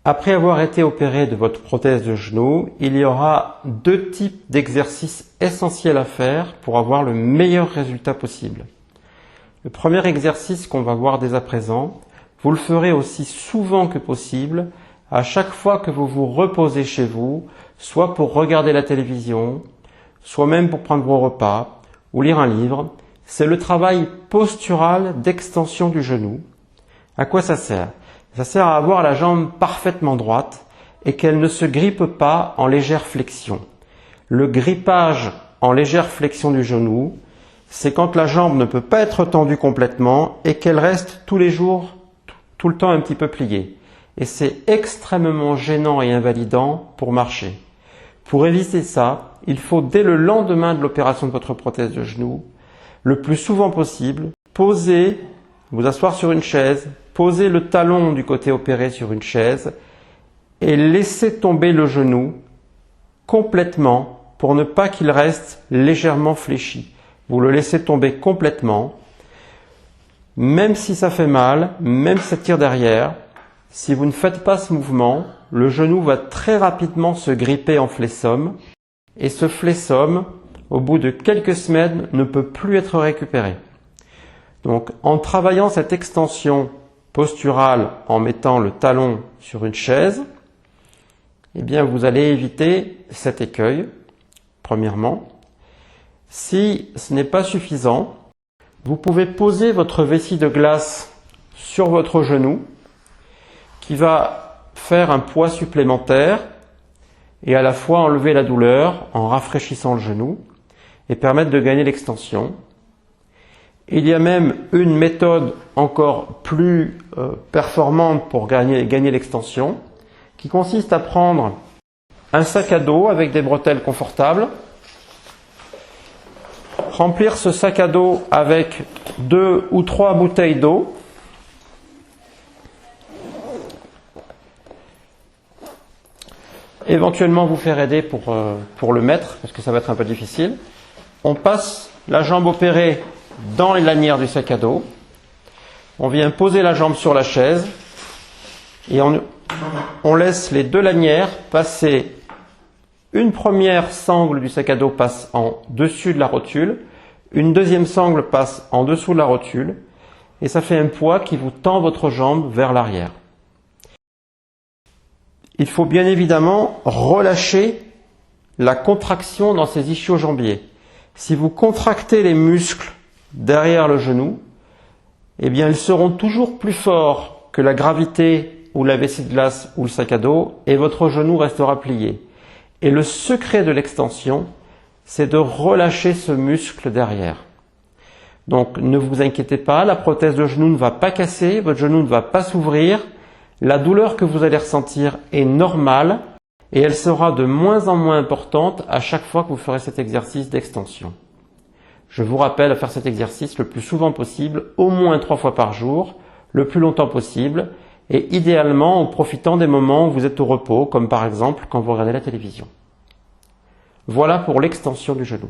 Après avoir été opéré de votre prothèse de genou, il y aura deux types d'exercices essentiels à faire pour avoir le meilleur résultat possible. Le premier exercice qu'on va voir dès à présent, vous le ferez aussi souvent que possible à chaque fois que vous vous reposez chez vous, soit pour regarder la télévision, soit même pour prendre vos repas ou lire un livre. C'est le travail postural d'extension du genou. À quoi ça sert? Ça sert à avoir la jambe parfaitement droite et qu'elle ne se grippe pas en légère flexion. Le grippage en légère flexion du genou, c'est quand la jambe ne peut pas être tendue complètement et qu'elle reste tous les jours, tout le temps un petit peu pliée. Et c'est extrêmement gênant et invalidant pour marcher. Pour éviter ça, il faut dès le lendemain de l'opération de votre prothèse de genou, le plus souvent possible, vous asseoir sur une chaise, poser le talon du côté opéré sur une chaise et laisser tomber le genou complètement pour ne pas qu'il reste légèrement fléchi. Vous le laissez tomber complètement, même si ça fait mal, même si ça tire derrière. Si vous ne faites pas ce mouvement, le genou va très rapidement se gripper en flexum et ce flexum, au bout de quelques semaines, ne peut plus être récupéré. Donc, en travaillant cette extension posturale en mettant le talon sur une chaise, eh bien, vous allez éviter cet écueil, premièrement. Si ce n'est pas suffisant, vous pouvez poser votre vessie de glace sur votre genou, qui va faire un poids supplémentaire et à la fois enlever la douleur en rafraîchissant le genou et permettre de gagner l'extension. Il y a même une méthode encore plus performante pour gagner l'extension qui consiste à prendre un sac à dos avec des bretelles confortables, remplir ce sac à dos avec 2 ou 3 bouteilles d'eau, éventuellement vous faire aider pour le mettre parce que ça va être un peu difficile. On passe la jambe opérée dans les lanières du sac à dos. On vient poser la jambe sur la chaise et on laisse les deux lanières passer. Une première sangle du sac à dos passe en dessus de la rotule, une deuxième sangle passe en dessous de la rotule et ça fait un poids qui vous tend votre jambe vers l'arrière. Il faut bien évidemment relâcher la contraction dans ces ischio-jambiers. Si vous contractez les muscles derrière le genou, eh bien ils seront toujours plus forts que la gravité ou la vessie de glace ou le sac à dos et votre genou restera plié. Et le secret de l'extension, c'est de relâcher ce muscle derrière. Donc ne vous inquiétez pas, la prothèse de genou ne va pas casser, votre genou ne va pas s'ouvrir. La douleur que vous allez ressentir est normale et elle sera de moins en moins importante à chaque fois que vous ferez cet exercice d'extension. Je vous rappelle à faire cet exercice le plus souvent possible, au moins 3 fois par jour, le plus longtemps possible et idéalement en profitant des moments où vous êtes au repos, comme par exemple quand vous regardez la télévision. Voilà pour l'extension du genou.